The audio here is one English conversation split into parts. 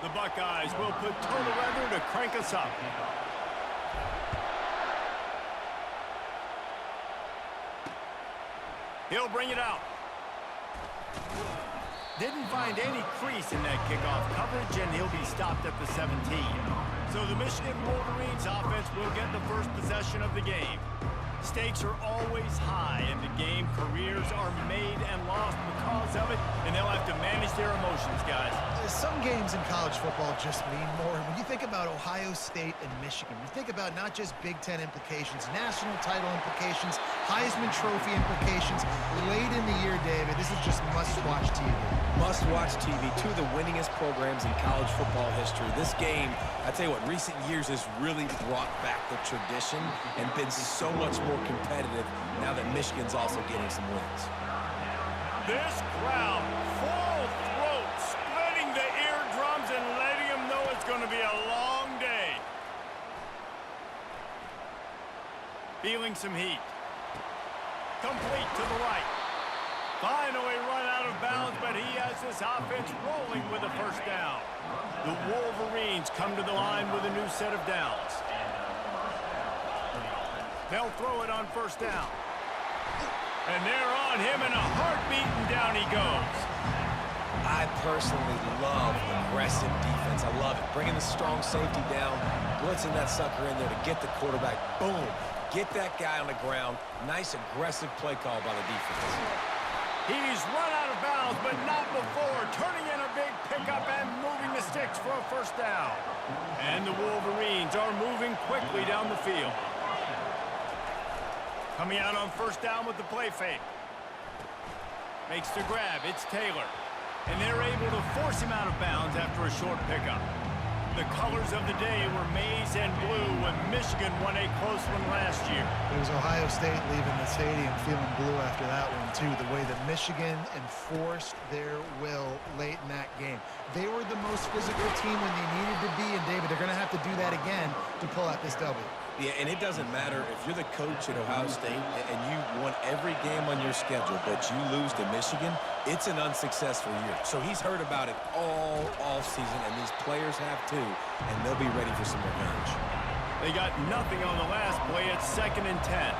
The Buckeyes will put total weather to crank us up. He'll bring it out. Didn't find any crease in that kickoff coverage, and he'll be stopped at the 17. So the Michigan Wolverines offense will get the first possession of the game. Stakes are always high in the game. Careers are made and lost because of it, and they'll have to manage their emotions, guys. Some games in college football just mean more. When you think about Ohio State and Michigan, you think about not just Big Ten implications, national title implications, Heisman Trophy implications. Late in the year, David, this is just must-watch TV. Must-watch TV. Two of the winningest programs in college football history. This game, I tell you what, recent years has really brought back the tradition and been so much more competitive now that Michigan's also getting some wins. This crowd, full throat, splitting the eardrums and letting them know it's going to be a long day. Feeling some heat. Complete to the right. Finally run out of bounds, but he has this offense rolling with a first down. The Wolverines come to the line with a new set of downs. They'll throw it on first down. And they're on him in a heartbeat, and down he goes. I personally love aggressive defense. I love it. Bringing the strong safety down, blitzing that sucker in there to get the quarterback. Boom. Get that guy on the ground. Nice aggressive play call by the defense. He's run out of bounds, but not before. Turning in a big pickup and moving the sticks for a first down. And the Wolverines are moving quickly down the field. Coming out on first down with the play fake. Makes the grab. It's Taylor. And they're able to force him out of bounds after a short pickup. The colors of the day were maize and blue when Michigan won a close one last year. It was Ohio State leaving the stadium feeling blue after that one, too. The way that Michigan enforced their will late in that game. They were the most physical team when they needed to be, and David, they're going to have to do that again to pull out this W. Yeah, and it doesn't matter if you're the coach at Ohio State and you won every game on your schedule, but you lose to Michigan, it's an unsuccessful year. So he's heard about it all offseason, and these players have too, and they'll be ready for some revenge. They got nothing on the last play. It's 2nd and 10.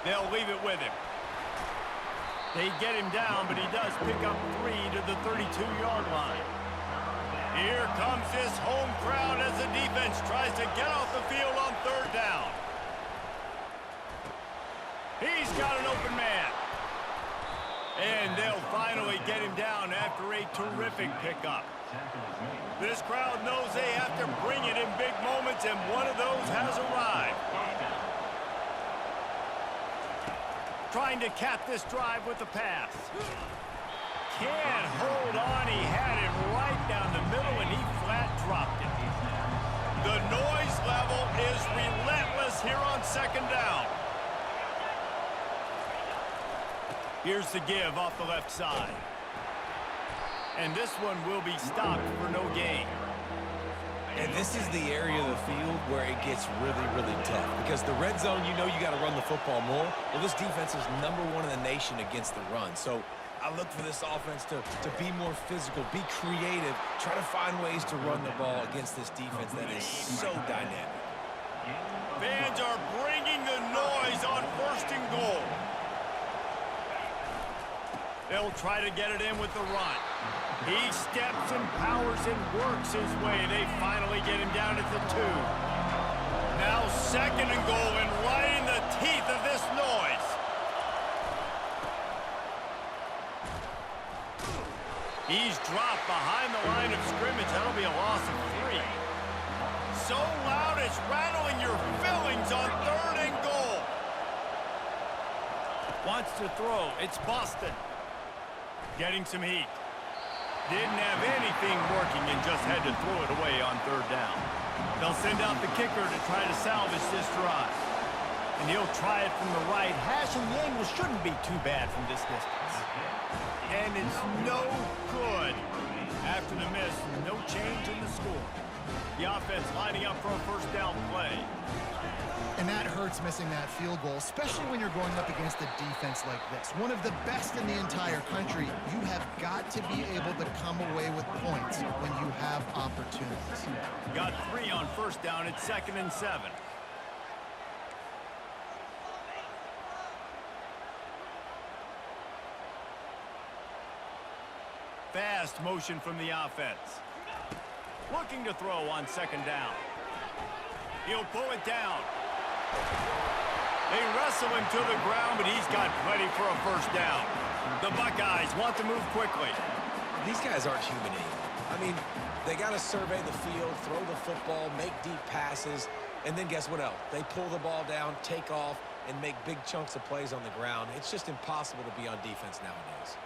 They'll leave it with him. They get him down, but he does pick up 3 to the 32-yard line. Here comes this home crowd as the defense tries to get off the field on third down. He's got an open man. And they'll finally get him down after a terrific pickup. This crowd knows they have to bring it in big moments, and one of those has arrived. Trying to cap this drive with the pass. Can't hold on. He had it right down the middle, and he flat dropped it. The noise level is relentless here on 2nd down. Here's the give off the left side. And this one will be stopped for no gain. And this is the area of the field where it gets really, really tough. Because the red zone, you know you got to run the football more. Well, this defense is #1 in the nation against the run. So I look for this offense to be more physical, be creative, try to find ways to run the ball against this defense that is so dynamic. Fans are bringing the noise on 1st and goal. They'll try to get it in with the run. He steps and powers and works his way. They finally get him down at the 2. Now 2nd and goal, and right in the teeth of this noise. He's dropped behind the line of scrimmage. That'll be a loss of 3. So loud it's rattling your fillings on 3rd and goal. Wants to throw. It's Boston. Getting some heat. Didn't have anything working and just had to throw it away on 3rd down. They'll send out the kicker to try to salvage this drive. And he'll try it from the right. Hashing the angle shouldn't be too bad from this distance. And it's no good. After the miss, no change in the score. The offense lining up for a first down play. And that hurts missing that field goal, especially when you're going up against a defense like this. One of the best in the entire country. You have got to be able to come away with points when you have opportunities. Got 3 on first down. It's 2nd and 7. Fast motion from the offense. Looking to throw on 2nd down. He'll pull it down. They wrestle him to the ground, but he's got plenty for a first down. The Buckeyes want to move quickly. These guys aren't human beings. I mean, they got to survey the field, throw the football, make deep passes, and then guess what else? They pull the ball down, take off, and make big chunks of plays on the ground. It's just impossible to be on defense nowadays.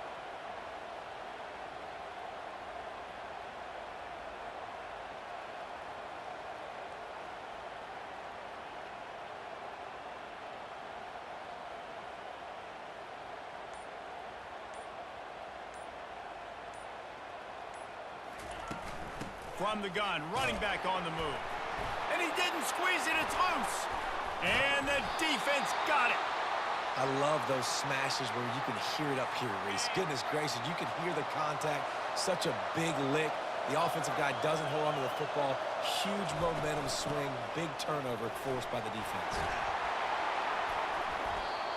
From the gun, running back on the move. And he didn't squeeze it, it's loose. And the defense got it. I love those smashes where you can hear it up here, Reese. Goodness gracious, you can hear the contact. Such a big lick. The offensive guy doesn't hold on to the football. Huge momentum swing, big turnover forced by the defense.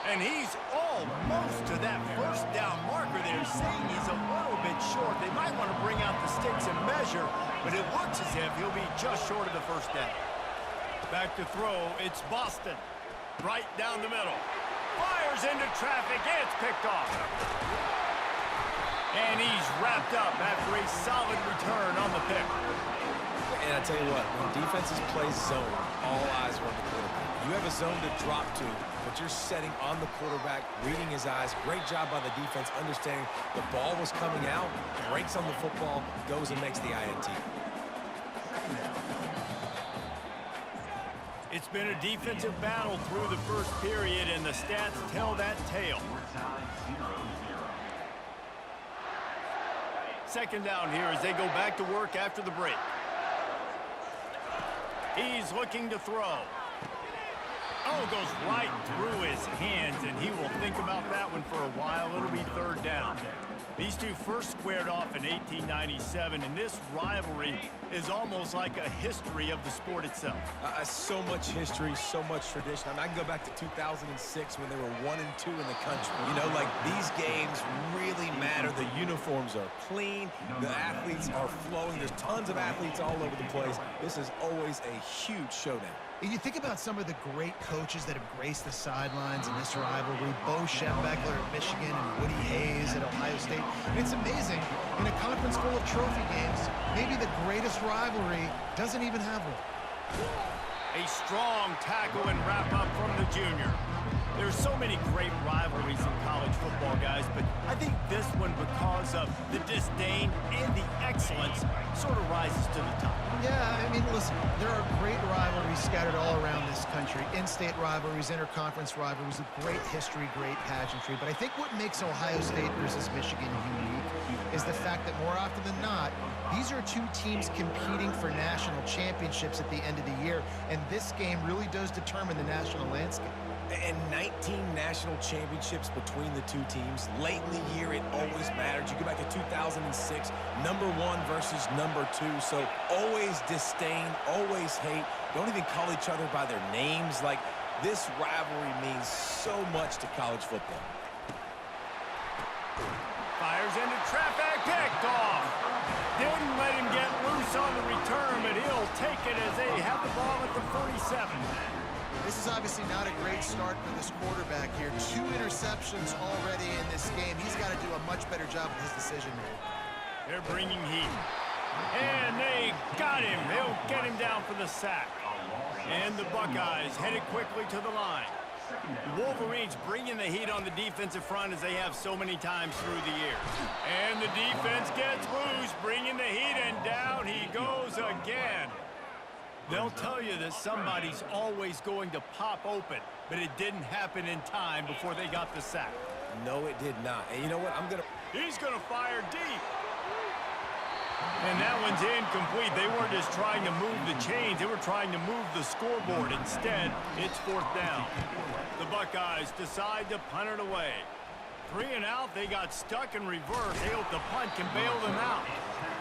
And he's almost to that first down marker. They're saying he's a little bit short. They might want to bring out the sticks and measure, but it looks as if he'll be just short of the first down. Back to throw, it's Boston. Right down the middle. Fires into traffic, and it's picked off. And he's wrapped up after a solid return on the pick. And I tell you what, when defenses play zone, all eyes are on the quarterback. You have a zone to drop to, but you're setting on the quarterback, reading his eyes. Great job by the defense, understanding the ball was coming out, breaks on the football, goes and makes the INT. It's been a defensive battle through the first period, and the stats tell that tale. 2nd down here as they go back to work after the break. He's looking to throw. Oh, goes right through his hands, and he will think about that one for a while. It'll be 3rd down. These two first squared off in 1897, and this rivalry is almost like a history of the sport itself. So much history, so much tradition. I mean, I can go back to 2006 when they were 1-2 in the country. You know, like, these games really matter. The uniforms are clean. The athletes are flowing. There's tons of athletes all over the place. This is always a huge showdown. You think about some of the great coaches that have graced the sidelines in this rivalry. Bo Schembechler at Michigan and Woody Hayes at Ohio State. And it's amazing, in a conference full of trophy games, maybe the greatest rivalry doesn't even have one. A strong tackle and wrap-up from the junior. There's so many great rivalries in college football, guys, but I think this one, because of the disdain and the excellence, sort of rises to the top. Yeah, I mean, listen, there are great rivalries scattered all around this country. In-state rivalries, interconference rivalries, with great history, great pageantry. But I think what makes Ohio State versus Michigan unique is the fact that more often than not, these are two teams competing for national championships at the end of the year, and this game really does determine the national landscape. And 19 national championships between the two teams. Late in the year, it always mattered. You go back to 2006, number 1 versus number 2. So always disdain, always hate. Don't even call each other by their names. Like, this rivalry means so much to college football. Fires into traffic, picked off. Didn't let him get loose on the return, but he'll take it as they have the ball at the 47. This is obviously not a great start for this quarterback here. 2 interceptions already in this game. He's got to do a much better job with his decision-making. They're bringing heat. And they got him. They'll get him down for the sack. And the Buckeyes headed quickly to the line. The Wolverines bringing the heat on the defensive front as they have so many times through the year. And the defense gets loose, bringing the heat, and down he goes again. They'll tell you that somebody's always going to pop open, but it didn't happen in time before they got the sack. No, it did not. And you know what? He's gonna fire deep. And that one's incomplete. They weren't just trying to move the chains. They were trying to move the scoreboard. Instead, it's 4th down. The Buckeyes decide to punt it away. 3 and out. They got stuck in reverse. They hope the punt can bail them out.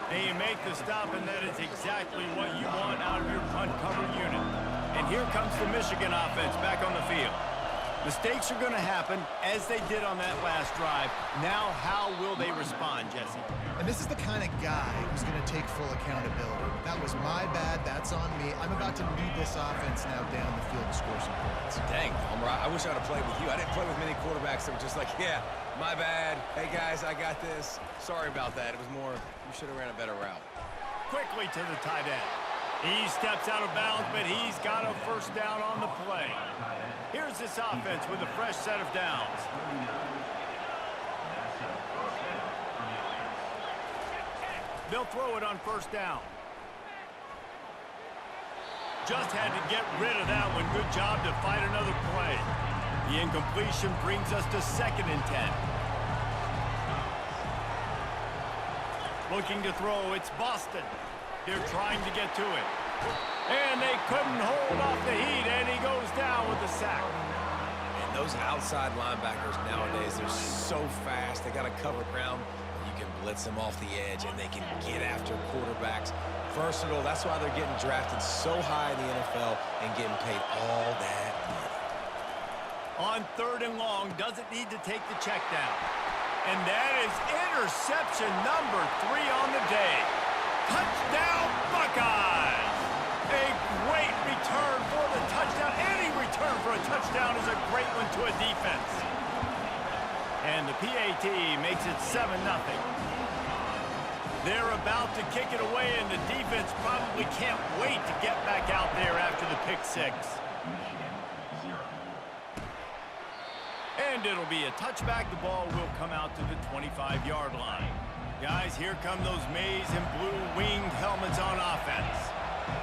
They make the stop, and that is exactly what you want out of your punt cover unit. And here comes the Michigan offense back on the field. Mistakes are going to happen, as they did on that last drive. Now, how will they respond, Jesse? And this is the kind of guy who's going to take full accountability. That was my bad. That's on me. I'm about to lead this offense now down the field and score some points. Dang, Homer, I wish I would have played with you. I didn't play with many quarterbacks that were just like, yeah, my bad. Hey, guys, I got this. Sorry about that. It was more, you should have ran a better route. Quickly to the tight end. He steps out of bounds, but he's got a 1st down on the play. Here's this offense with a fresh set of downs. They'll throw it on 1st down. Just had to get rid of that one. Good job to fight another play. The incompletion brings us to 2nd and 10. Looking to throw, it's Boston. They're trying to get to it. And they couldn't hold off the heat, and he goes down with the sack. And those outside linebackers nowadays, they're so fast. They got to cover ground. You can blitz them off the edge, and they can get after quarterbacks. Versatile. That's why they're getting drafted so high in the NFL and getting paid all that money. On 3rd and long, doesn't need to take the check down. And that is interception number 3 on the day. Touchdown, Buckeyes! A great return for the touchdown. Any return for a touchdown is a great one to a defense. And the PAT makes it 7-0. They're about to kick it away, and the defense probably can't wait to get back out there after the pick 6. And it'll be a touchback. The ball will come out to the 25-yard line. Guys, here come those maize and blue winged helmets on offense.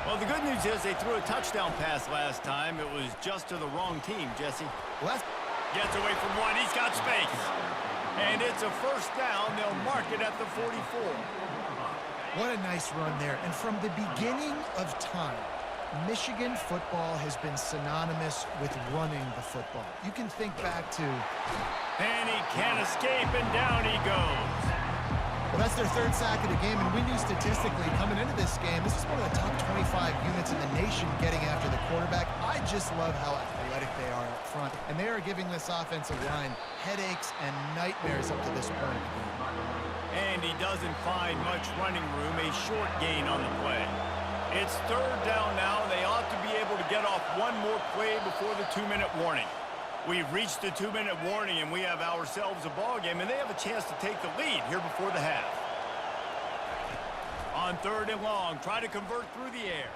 Well, the good news is they threw a touchdown pass last time. It was just to the wrong team, Jesse. Gets away from one. He's got space. And it's a 1st down. They'll mark it at the 44. What a nice run there. And from the beginning of time, Michigan football has been synonymous with running the football. You can think back to... And he can't escape, and down he goes. Well, that's their 3rd sack of the game, and we knew statistically coming into this game, this is one of the top 25 units in the nation getting after the quarterback. I just love how athletic they are up front, and they are giving this offensive line headaches and nightmares up to this point. And he doesn't find much running room, a short gain on the play. It's 3rd down now. They ought to be able to get off one more play before the 2-minute warning. We've reached the 2-minute warning, and we have ourselves a ball game, and they have a chance to take the lead here before the half. On 3rd and long, try to convert through the air.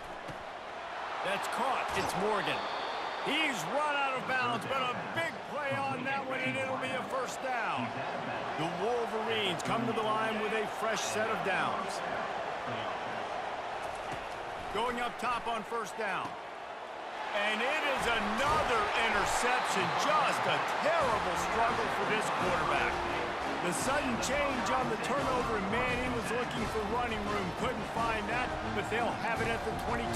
That's caught. It's Morgan. He's run out of bounds, but a big play on that one, and it'll be a 1st down. The Wolverines come to the line with a fresh set of downs. Going up top on 1st down. And it is another interception. Just a terrible struggle for this quarterback. The sudden change on the turnover, and man, he was looking for running room. Couldn't find that, but they'll have it at the 22.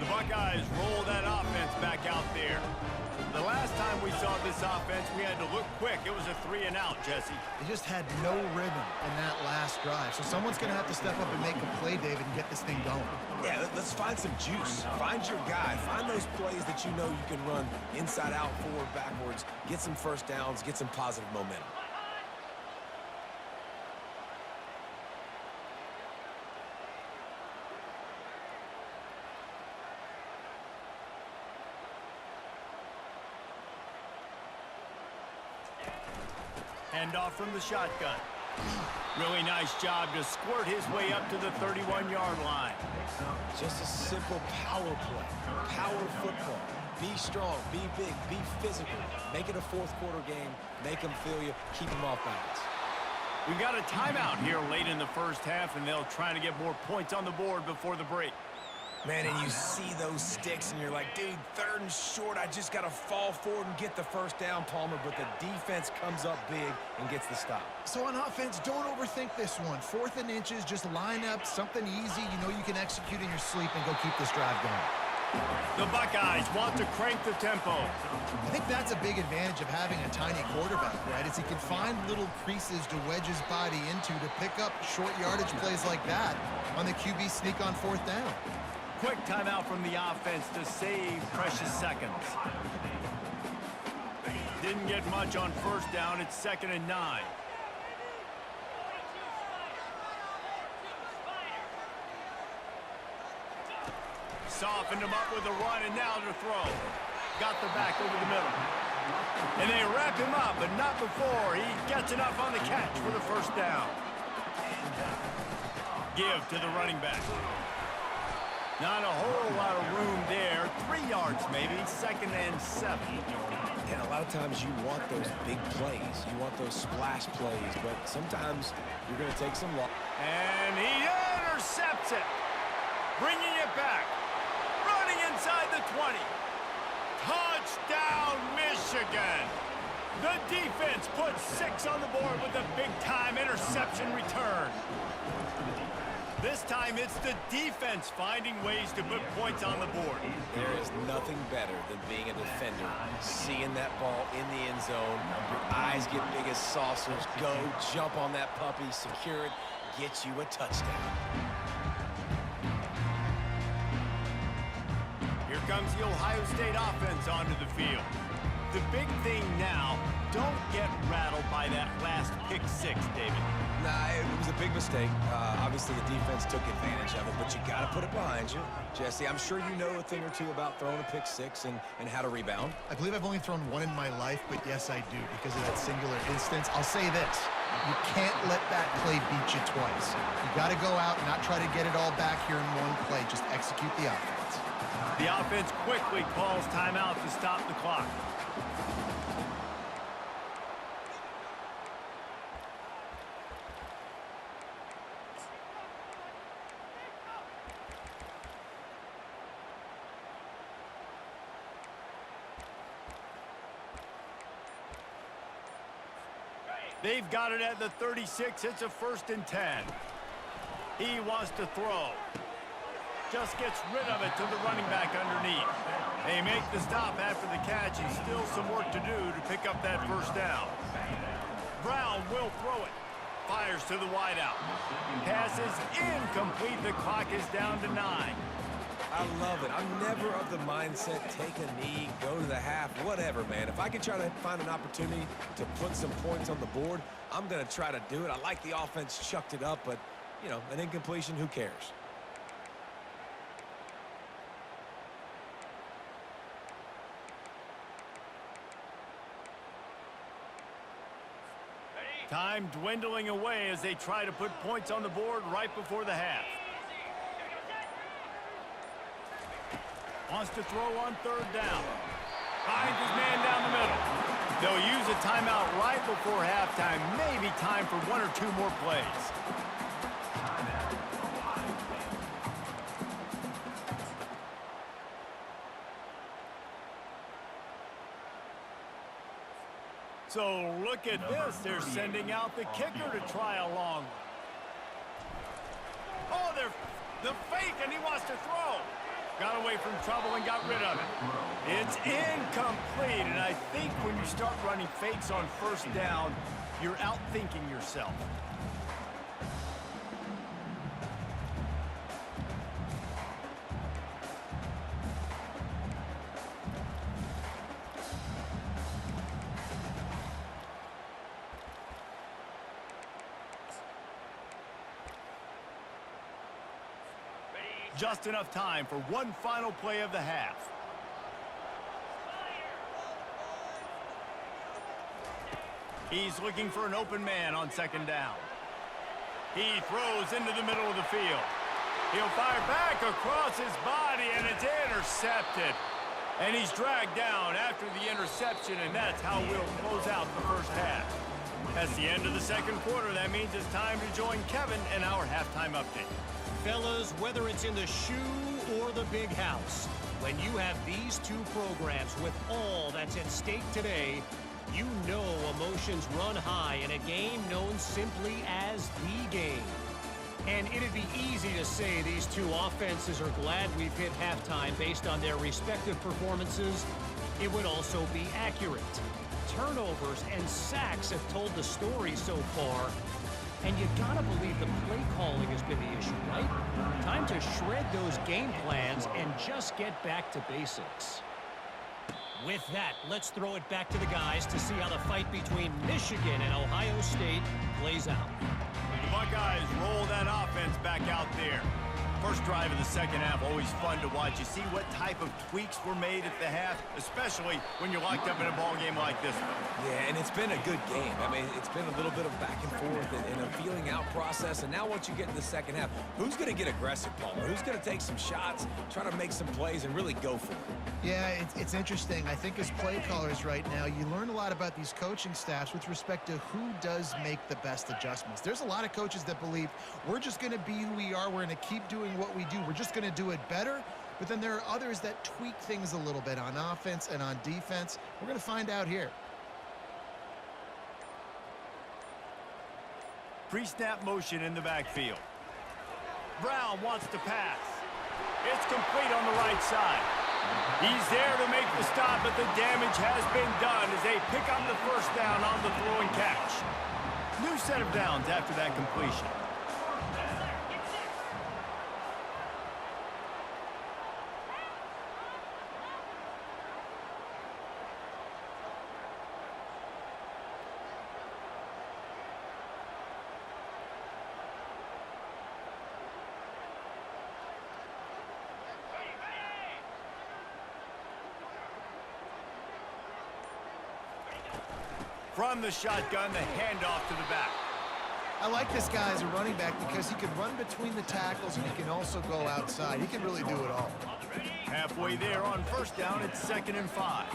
The Buckeyes roll that offense back out there. The last time we saw this offense, we had to look quick. It was a 3-and-out, Jesse. They just had no rhythm in that last drive. So someone's going to have to step up and make a play, David, and get this thing going. Yeah, let's find some juice. Find your guy. Find those plays that you know you can run inside out, forward, backwards. Get some 1st downs. Get some positive momentum. Hand off from the shotgun. Really nice job to squirt his way up to the 31-yard line. Just a simple power play. Power football. Be strong, be big, be physical. Make it a 4th quarter game. Make them feel you. Keep them off balance. We've got a timeout here late in the 1st half, and they'll try to get more points on the board before the break. Man, and you see those sticks, and you're like, dude, 3rd and short, I just got to fall forward and get the first down, Palmer, but the defense comes up big and gets the stop. So on offense, don't overthink this one. 4th and inches, just line up something easy you know you can execute in your sleep and go keep this drive going. The Buckeyes want to crank the tempo. I think that's a big advantage of having a tiny quarterback, right? Is he can find little creases to wedge his body into to pick up short yardage plays like that on the QB sneak on 4th down. Quick timeout from the offense to save precious seconds. Didn't get much on 1st down. It's 2nd and 9. Softened him up with a run, and now to throw. Got the back over the middle. And they wrap him up, but not before he gets enough on the catch for the 1st down. Give to the running back. Not a whole lot of room there. 3 yards maybe. 2nd and 7. And a lot of times you want those big plays. You want those splash plays, but sometimes you're going to take some loss. And he intercepts it. Bringing it back. Running inside the 20. Touchdown, Michigan. The defense puts 6 on the board with a big-time interception return. This time, it's the defense finding ways to put points on the board. There is nothing better than being a defender, seeing that ball in the end zone. Your eyes get big as saucers. Go, jump on that puppy, secure it, get you a touchdown. Here comes the Ohio State offense onto the field. The big thing now, don't get rattled by that last pick 6, David. Nah, it was a big mistake. Obviously, the defense took advantage of it, but you got to put it behind you. Jesse, I'm sure you know a thing or two about throwing a pick 6 and how to rebound. I believe I've only thrown one in my life, but yes, I do because of that singular instance. I'll say this. You can't let that play beat you twice. You got to go out and not try to get it all back here in one play. Just execute the offense. The offense quickly calls timeout to stop the clock. They've got it at the 36. It's a 1st and 10. He wants to throw. Just gets rid of it to the running back underneath. They make the stop after the catch, and still some work to do to pick up that 1st down. Brown will throw it. Fires to the wideout. Pass is incomplete. The clock is down to 9. I love it. I'm never of the mindset, take a knee, go to the half, whatever, man. If I can try to find an opportunity to put some points on the board, I'm going to try to do it. I like the offense chucked it up, but, you know, an incompletion, who cares? Time dwindling away as they try to put points on the board right before the half. Wants to throw on 3rd down. Finds his man down the middle. They'll use a timeout right before halftime. Maybe time for 1 or 2 more plays. So look at this. They're sending out the kicker to try a long one. Oh, they're the fake, and he wants to throw. Got away from trouble and got rid of it. It's incomplete, and I think when you start running fakes on 1st down, you're outthinking yourself. Just enough time for one final play of the half. He's looking for an open man on 2nd down. He throws into the middle of the field. He'll fire back across his body, and it's intercepted. And he's dragged down after the interception, and that's how we'll close out the 1st half. That's the end of the 2nd quarter. That means it's time to join Kevin in our halftime update. Fellas, whether it's in the shoe or the big house. When you have these two programs with all that's at stake today, you know emotions run high in a game known simply as the game. And it'd be easy to say these two offenses are glad we've hit halftime based on their respective performances. It would also be accurate. Turnovers and sacks have told the story so far. And you gotta believe the play calling has been the issue, right? Time to shred those game plans and just get back to basics. With that, let's throw it back to the guys to see how the fight between Michigan and Ohio State plays out. The Buckeyes roll that offense back out there. First drive of the second half, always fun to watch. You see what type of tweaks were made at the half, especially when you're locked up in a ball game like this one. Yeah, and it's been a good game. I mean, it's been a little bit of back and forth and a feeling out process. And now once you get in the second half, who's going to get aggressive, Palmer? Who's going to take some shots, try to make some plays, and really go for it? Yeah, it's interesting. I think as play callers right now, you learn a lot about these coaching staffs with respect to who does make the best adjustments. There's a lot of coaches that believe we're just going to be who we are. We're going to keep doing what we do. We're just going to do it better. But then there are others that tweak things a little bit on offense and on defense. We're going to find out here. Pre-snap motion in the backfield. Brown wants to pass. It's complete on the right side. He's there to make the stop, but the damage has been done as they pick up the first down on the throw and catch. New set of downs after that completion. From the shotgun, the handoff to the back. I like this guy as a running back because he can run between the tackles and he can also go outside. He can really do it all. Halfway there on first down, it's 2nd and 5.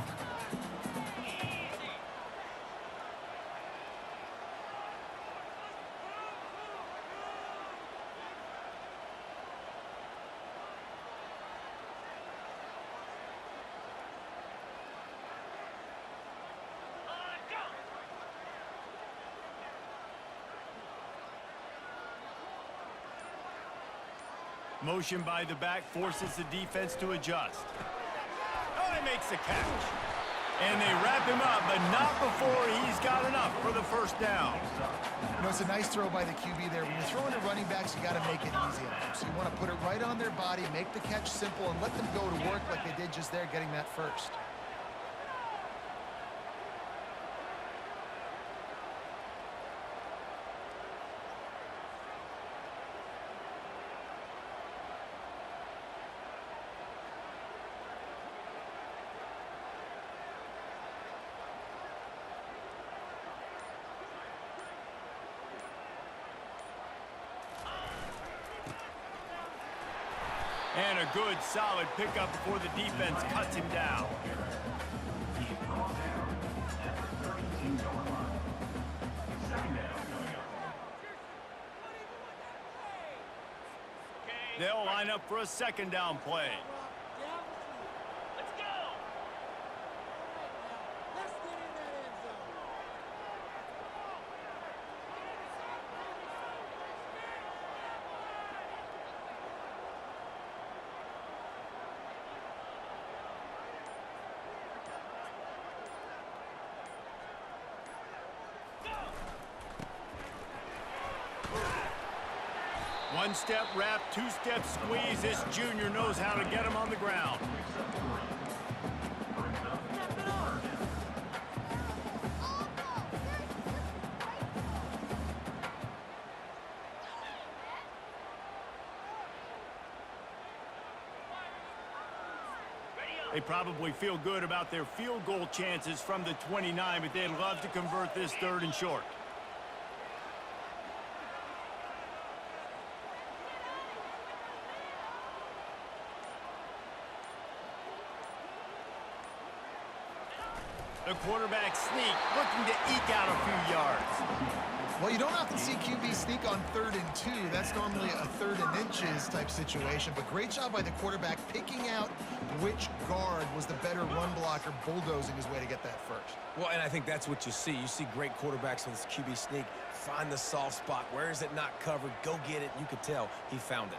Motion by the back forces the defense to adjust. Oh, he makes the catch. And they wrap him up, but not before he's got enough for the first down. You know, it's a nice throw by the QB there. When you're throwing to running backs, you got to make it easy on them. So you want to put it right on their body, make the catch simple, and let them go to work like they did just there, getting that first. And a good, solid pickup before the defense cuts him down. They'll line up for a 2nd down play. One-step wrap, two-step squeeze. This junior knows how to get him on the ground. They probably feel good about their field goal chances from the 29, but they'd love to convert this 3rd and short. The quarterback sneak, looking to eke out a few yards. Well, you don't often see QB sneak on 3rd and 2. That's normally a 3rd and inches type situation. But great job by the quarterback picking out which guard was the better run blocker, bulldozing his way to get that first. Well, and I think that's what you see. You see great quarterbacks with this QB sneak. Find the soft spot. Where is it not covered? Go get it. You could tell he found it.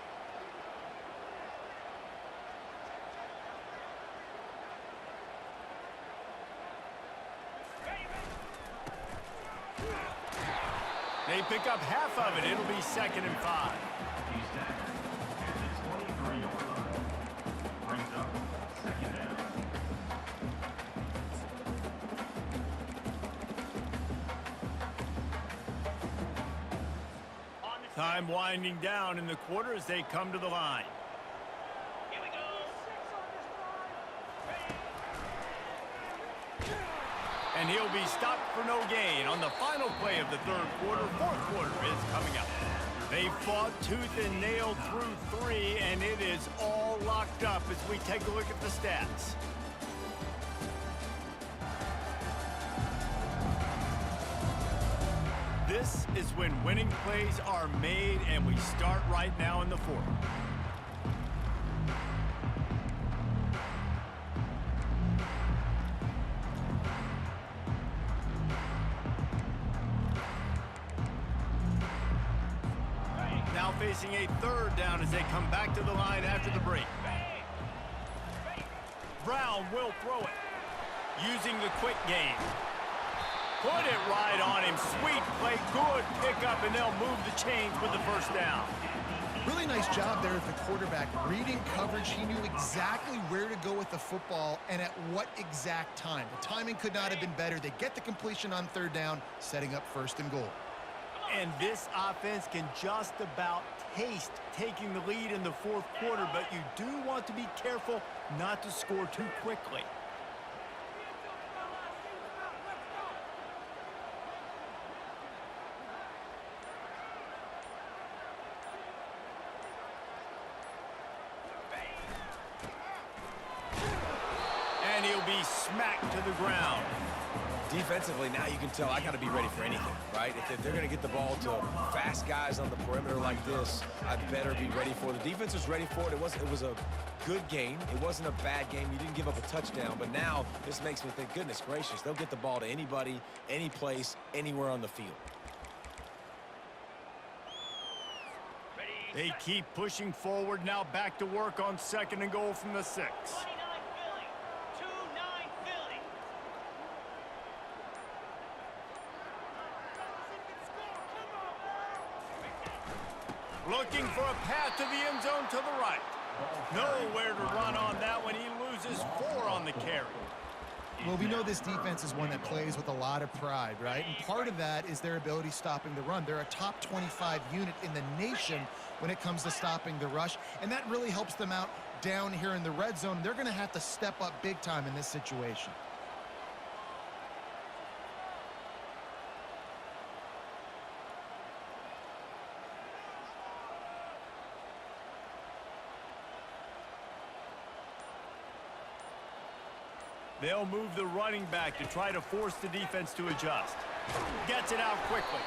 They pick up half of it. It'll be 2nd and 5. Time winding down in the quarter as they come to the line. And he'll be stopped for no gain on the final play of the 3rd quarter. 4th quarter is coming up. They fought tooth and nail through 3, and it is all locked up as we take a look at the stats. This is when winning plays are made, and we start right now in the 4th. Now facing a 3rd down as they come back to the line after the break. Brown will throw it, using the quick game. Put it right on him. Sweet play, good pickup, and they'll move the chains with the 1st down. Really nice job there at the quarterback. Reading coverage, he knew exactly where to go with the football and at what exact time. The timing could not have been better. They get the completion on 3rd down, setting up 1st and goal. And this offense can just about taste taking the lead in the 4th quarter, but you do want to be careful not to score too quickly. And he'll be smacked to the ground. Defensively, now you can tell I got to be ready for anything, right? If they're going to get the ball to fast guys on the perimeter like this, I better be ready for it. The defense was ready for it. It was a good game. It wasn't a bad game. You didn't give up a touchdown. But now this makes me think, goodness gracious, they'll get the ball to anybody, any place, anywhere on the field. They keep pushing forward. Now back to work on 2nd and goal from the 6. Looking for a path to the end zone to the right. Nowhere to run on that one. He loses 4 on the carry. Well, we know this defense is one that plays with a lot of pride, right? And part of that is their ability stopping the run. They're a top 25 unit in the nation when it comes to stopping the rush, and that really helps them out down here in the red zone. They're going to have to step up big time in this situation. They'll move the running back to try to force the defense to adjust. Gets it out quickly.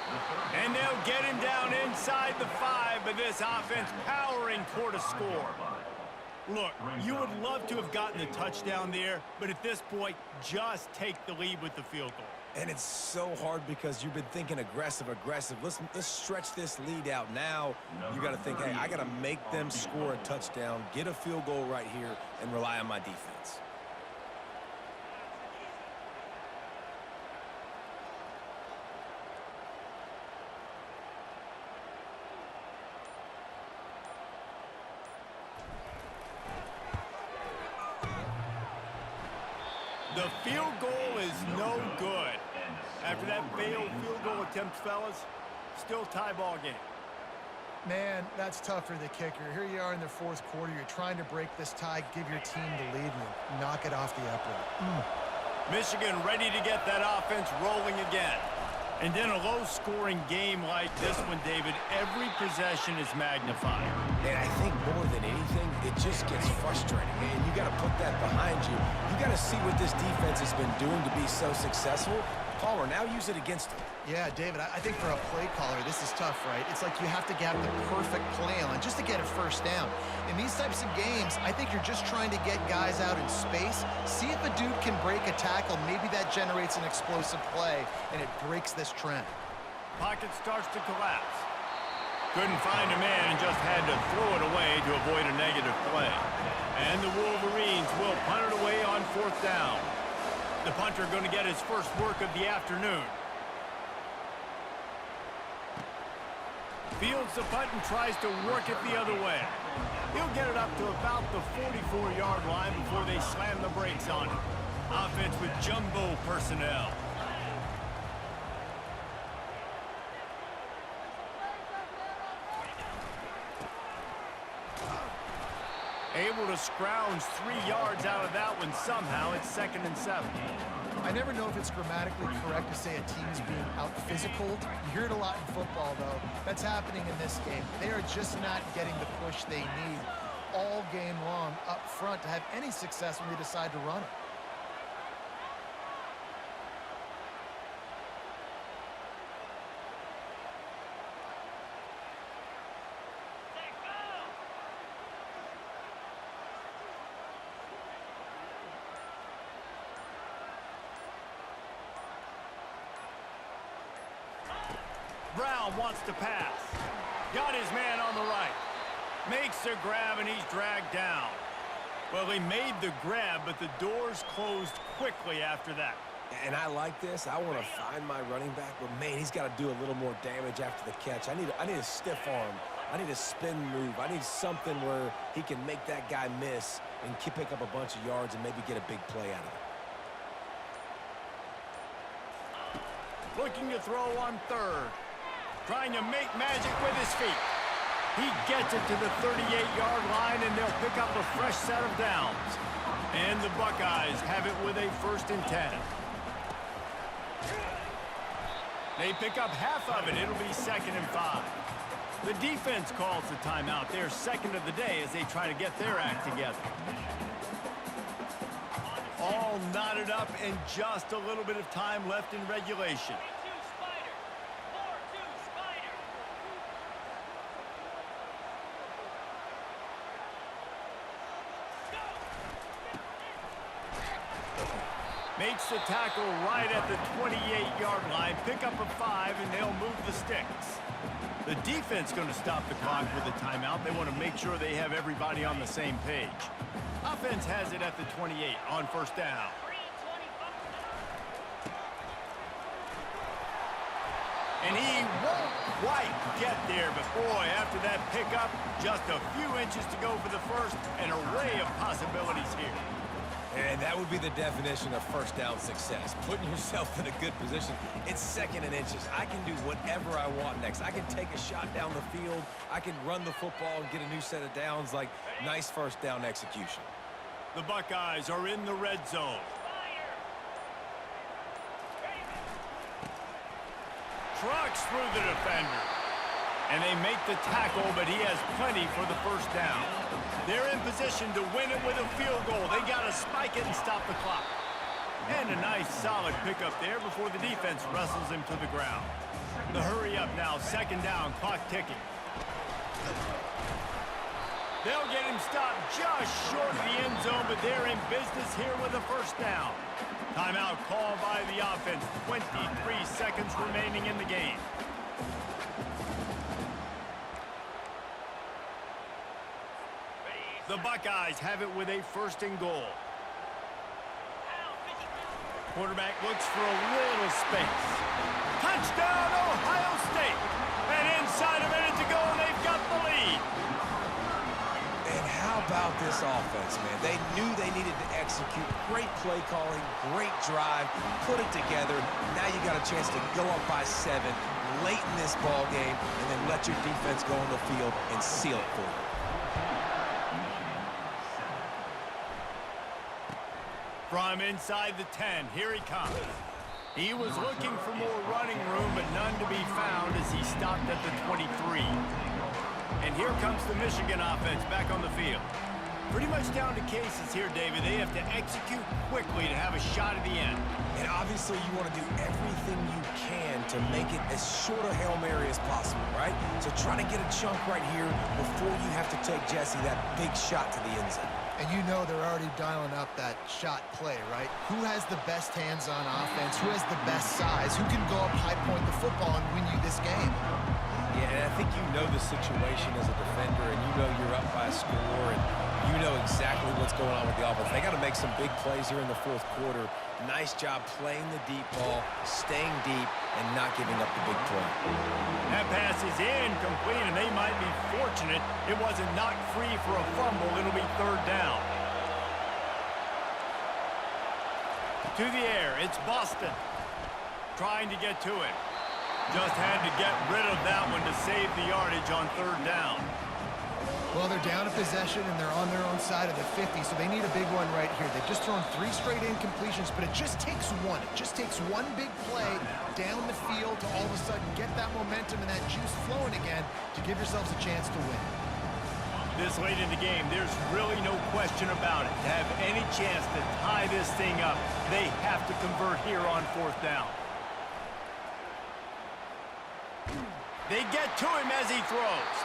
And they'll get him down inside the 5, but this offense powering toward a score. Look, you would love to have gotten the touchdown there, but at this point, just take the lead with the field goal. And it's so hard because you've been thinking aggressive. Let's stretch this lead out. Now you got to think, hey, I got to make them score a touchdown, get a field goal right here, and rely on my defense. The field goal is no good. After that failed field goal attempt, fellas, still tie ball game. Man, that's tough for the kicker. Here you are in the 4th quarter. You're trying to break this tie, give your team the lead, and knock it off the upright. Michigan ready to get that offense rolling again. And in a low-scoring game like this one, David, every possession is magnified. And I think more than anything, it just gets frustrating. And you got to put that behind you. You got to see what this defense has been been doing to be so successful, caller, now use it against him. Yeah, David, I think for a play caller, this is tough, right? It's like you have to have the perfect play on just to get a first down. In these types of games, I think you're just trying to get guys out in space, see if a dude can break a tackle. Maybe that generates an explosive play, and it breaks this trend. Pocket starts to collapse. Couldn't find a man and just had to throw it away to avoid a negative play. And the Wolverines will punt it away on 4th down. The punter going to get his first work of the afternoon. Fields the punt and tries to work it the other way. He'll get it up to about the 44-yard line before they slam the brakes on it. Offense with jumbo personnel. Able to scrounge 3 yards out of that one somehow. It's 2nd and 7. I never know if it's grammatically correct to say a team is being out-physical. You hear it a lot in football, though. That's happening in this game. They are just not getting the push they need all game long up front to have any success when they decide to run it. Brown wants to pass. Got his man on the right. Makes the grab, and he's dragged down. Well, he made the grab, but the doors closed quickly after that. And I like this. I want to find my running back, but, man, he's got to do a little more damage after the catch. I need a stiff arm. I need a spin move. I need something where he can make that guy miss and pick up a bunch of yards and maybe get a big play out of it. Looking to throw on 3rd. Trying to make magic with his feet. He gets it to the 38-yard line, and they'll pick up a fresh set of downs. And the Buckeyes have it with a 1st and 10. They pick up half of it. It'll be 2nd and 5. The defense calls the timeout. They're 2nd of the day as they try to get their act together. All knotted up and just a little bit of time left in regulation. Makes the tackle right at the 28-yard line. Pick up a 5, and they'll move the sticks. The defense going to stop the clock with a timeout. They want to make sure they have everybody on the same page. Offense has it at the 28 on 1st down. And he won't quite get there, but boy, after that pickup, just a few inches to go for the first. An array of possibilities here. And that would be the definition of 1st down success. Putting yourself in a good position. It's 2nd and inches. I can do whatever I want next. I can take a shot down the field. I can run the football and get a new set of downs. Like, nice 1st down execution. The Buckeyes are in the red zone. Trucks through the defender. And they make the tackle, but he has plenty for the 1st down. They're in position to win it with a field goal. They got to spike it and stop the clock. And a nice solid pickup there before the defense wrestles him to the ground. The hurry up now, 2nd down, clock ticking. They'll get him stopped just short of the end zone, but they're in business here with a 1st down. Timeout called by the offense. 23 seconds remaining in the game. The Buckeyes have it with a 1st and goal. Quarterback looks for a little space. Touchdown, Ohio State! And inside a minute to go, and they've got the lead. And how about this offense, man? They knew they needed to execute. Great play calling, great drive, put it together. Now you got a chance to go up by 7 late in this ball game and then let your defense go on the field and seal it for you. From inside the 10, here he comes. He was looking for more running room, but none to be found as he stopped at the 23. And here comes the Michigan offense back on the field. Pretty much down to cases here, David. They have to execute quickly to have a shot at the end. And obviously you want to do everything you can to make it as short a Hail Mary as possible, right? So try to get a chunk right here before you have to take Jesse that big shot to the end zone. And you know they're already dialing up that shot play, right? Who has the best hands on offense? Who has the best size? Who can go up high point the football and win you this game? Yeah, and I think you know the situation as a defender, and you know you're up by a score, and you know exactly what's going on with the offense. They got to make some big plays here in the fourth quarter. Nice job playing the deep ball, staying deep, and not giving up the big play. That pass is incomplete, and they might be fortunate it wasn't knocked free for a fumble. It'll be third down. To the air, it's Boston. Trying to get to it. Just had to get rid of that one to save the yardage on third down. Well, they're down a possession, and they're on their own side of the 50, so they need a big one right here. They've just thrown 3 straight incompletions, but it just takes one. It just takes one big play down the field to all of a sudden get that momentum and that juice flowing again to give yourselves a chance to win. This late in the game, there's really no question about it. To have any chance to tie this thing up, they have to convert here on fourth down. They get to him as he throws.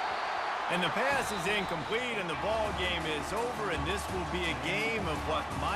And the pass is incomplete, and the ball game is over, and this will be a game of what might